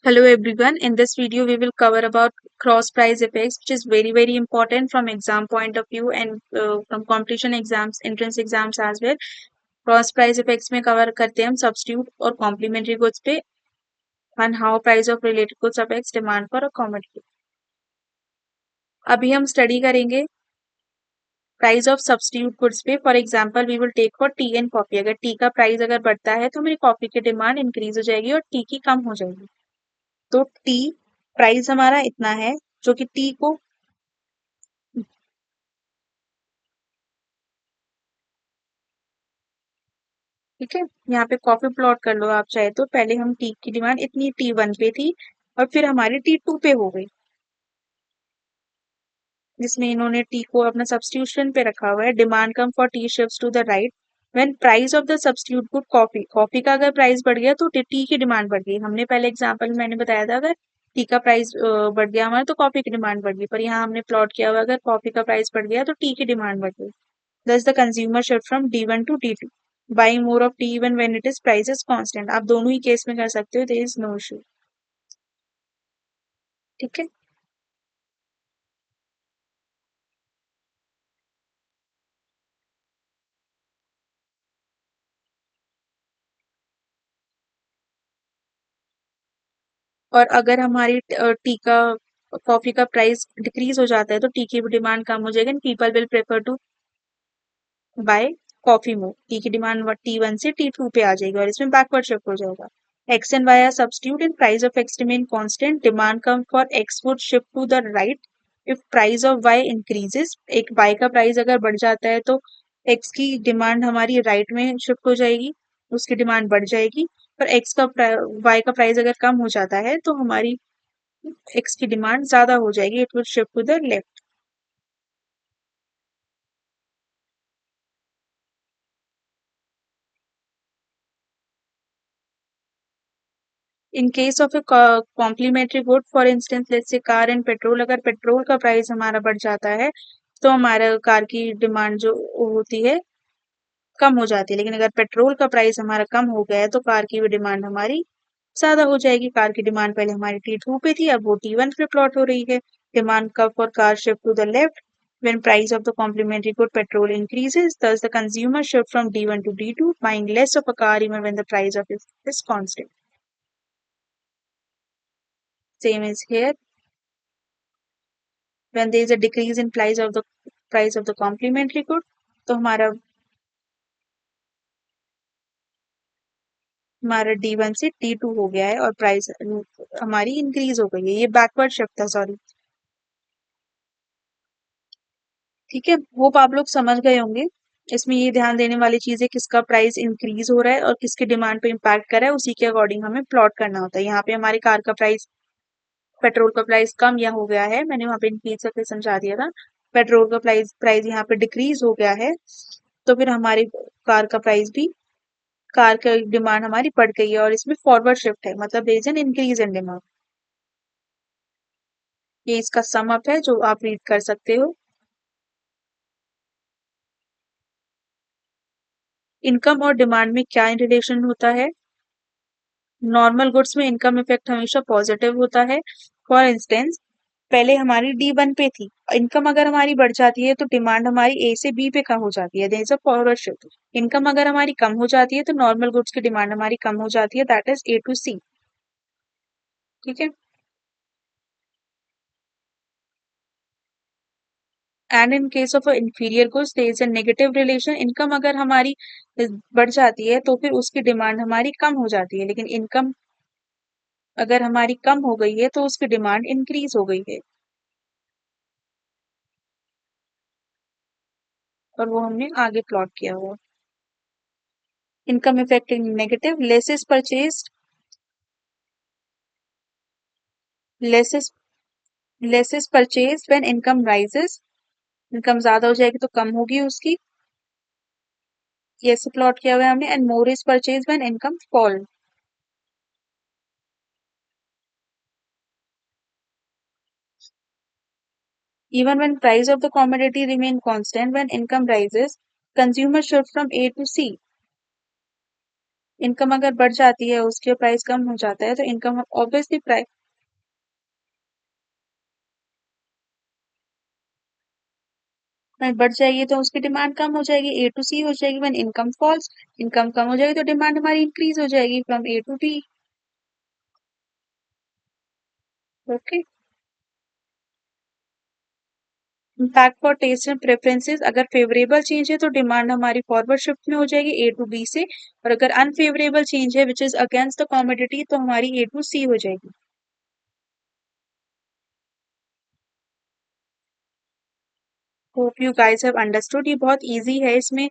Hello everyone. In this video, we will cover about cross price effects, which is very important from exam point of view and from competition exams, entrance exams as well. Cross price effects में cover करते हैं हम substitute और complementary goods पे and how price of related goods affects demand for a commodity. अभी हम study करेंगे price of substitute goods पे. For example we will take for tea and coffee. अगर टी का प्राइस अगर बढ़ता है तो मेरी कॉफी की डिमांड इंक्रीज हो जाएगी और टी की कम हो जाएगी. तो टी प्राइस हमारा इतना है जो कि टी को ठीक है. यहाँ पे कॉफी प्लॉट कर लो आप चाहे तो. पहले हम टी की डिमांड इतनी T1 पे थी और फिर हमारी T2 पे हो गई, जिसमें इन्होंने टी को अपना सब्स्टिट्यूशन पे रखा हुआ है. डिमांड कम for tea shifts to the right when price of the substitute good coffee. Coffee का अगर प्राइस बढ़ गया तो टी की डिमांड बढ़ गई. हमने पहले एग्जांपल में मैंने बताया था अगर टी का प्राइस बढ़ गया हमारा तो कॉफी की डिमांड बढ़ गई. पर यहाँ हमने प्लॉट किया हुआ अगर कॉफी का प्राइस बढ़ गया तो टी की डिमांड बढ़ गई. Thus the consumer shift from D1 to D2, buying more of T even when it is price is constant. आप दोनों ही केस में कर सकते हो. there is no issue. ठीक है. और अगर हमारी टी का कॉफी का प्राइस डिक्रीज हो जाता है तो टी की डिमांड कम हो जाएगी. People will prefer to buy coffee more. Tea की डिमांड T1 से T2 पे आ जाएगी और इसमें बैकवर्ड शिफ्ट हो जाएगा. X and Y are substitute in price of X remain constant. Demand come for X would shift to the right if price of Y increases. एक Y का price अगर बढ़ जाता है तो X की डिमांड हमारी राइट में शिफ्ट हो जाएगी, उसकी डिमांड बढ़ जाएगी. पर X का Y का प्राइस अगर कम हो जाता है तो हमारी X की डिमांड ज्यादा हो जाएगी. It will shift to the left. In case of a complementary good for instance let's say car and petrol. अगर पेट्रोल का प्राइस हमारा बढ़ जाता है तो हमारा कार की डिमांड जो होती है कम हो जाती है. लेकिन अगर पेट्रोल का प्राइस हमारा कम हो गया है तो कार की भी डिमांड हमारी ज्यादा हो जाएगी. कार की डिमांड पहले हमारी T2 पे थी, अब वो T1 पे प्लॉट हो रही है. डिमांड का for car shift to the left when price of the complementary good petrol increases. Thus the consumer shift from D1 to D2, buying less of a car even when the price of it is constant. Same is here. When there is a decrease in price of the complementary good तो हमारा D1 से T2 हो गया है और price हमारी increase हो गई है. ये बैकवर्ड शिफ्ट था, सॉरी. ठीक है. होप आप लोग समझ गए होंगे. इसमें ये ध्यान देने वाली चीज है किसका प्राइस इंक्रीज हो रहा है और किसकी डिमांड पे इम्पैक्ट कर रहा है, उसी के अकॉर्डिंग हमें प्लॉट करना होता है. यहाँ पे हमारी कार का प्राइस पेट्रोल का प्राइस कम या हो गया है, मैंने वहां पे इंक्रीज करके समझा दिया था. पेट्रोल का प्राइस प्राइस यहाँ पे डिक्रीज हो गया है तो फिर हमारी कार का प्राइस भी कार की डिमांड हमारी बढ़ गई है और इसमें फॉरवर्ड शिफ्ट है, मतलब there is an increase in demand. ये इसका सम अप है जो आप रीड कर सकते हो. इनकम और डिमांड में क्या रिलेशन होता है. नॉर्मल गुड्स में इनकम इफेक्ट हमेशा पॉजिटिव होता है. फॉर इंस्टेंस पहले हमारी D1 पे थी, इनकम अगर हमारी बढ़ जाती है तो डिमांड हमारी A से B पे कम हो जाती है. There is a forward shift. Income अगर हमारी कम हो जाती है तो नॉर्मल गुड्स की डिमांड हमारी कम हो जाती है, that is A to C. ठीक है. And in case of inferior goods there is a negative relation. Income अगर हमारी बढ़ जाती है तो फिर उसकी डिमांड हमारी कम हो जाती है, लेकिन इनकम अगर हमारी कम हो गई है तो उसकी डिमांड इंक्रीज हो गई है. और वो हमने आगे प्लॉट किया हुआ. Income affecting negative. Less is purchase less is less is purchase when income rises. Income ज्यादा हो जाएगी तो कम होगी उसकी. ये ऐसे प्लॉट किया हुआ है हमने. And more is purchase when income fall. Even when price of the commodity remain constant, when income rises, consumer shift from A to C. Income अगर बढ़ जाती है, उसके प्राइस कम हो जाता है, तो इनकम ऑब्वियसली प्राइस बढ़ जाएगी तो उसकी डिमांड कम हो जाएगी, ए टू सी हो जाएगी। व्हेन इनकम फॉल्स, इनकम कम हो जाएगी तो डिमांड हमारी इंक्रीज हो जाएगी from A to B. Okay. Impact for taste and preferences, अगर फेवरेबल चेंज है तो डिमांड हमारी फॉरवर्ड शिफ्ट में हो जाएगी ए टू बी से, और अगर अनफेवरेबल चेंज है which is against the commodity तो हमारी ए टू सी हो जाएगी। Hope you guys have understood, ये बहुत इजी है। इसमें